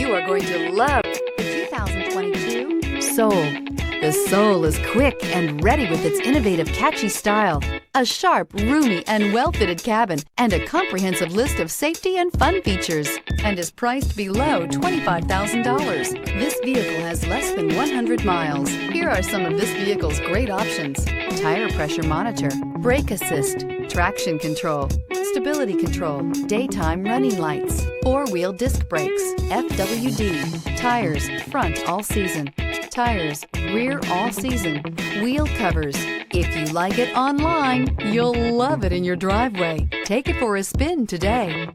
You are going to love the 2022 Soul. The Soul is quick and ready with its innovative, catchy style, a sharp, roomy, and well-fitted cabin, and a comprehensive list of safety and fun features, and is priced below $25,000. This vehicle has less than 100 miles. Here are some of this vehicle's great options: tire pressure monitor, brake assist, traction control, stability control, daytime running lights, four-wheel disc brakes, FWD, tires, front all season, tires, rear all season, wheel covers. If you like it online, you'll love it in your driveway. Take it for a spin today.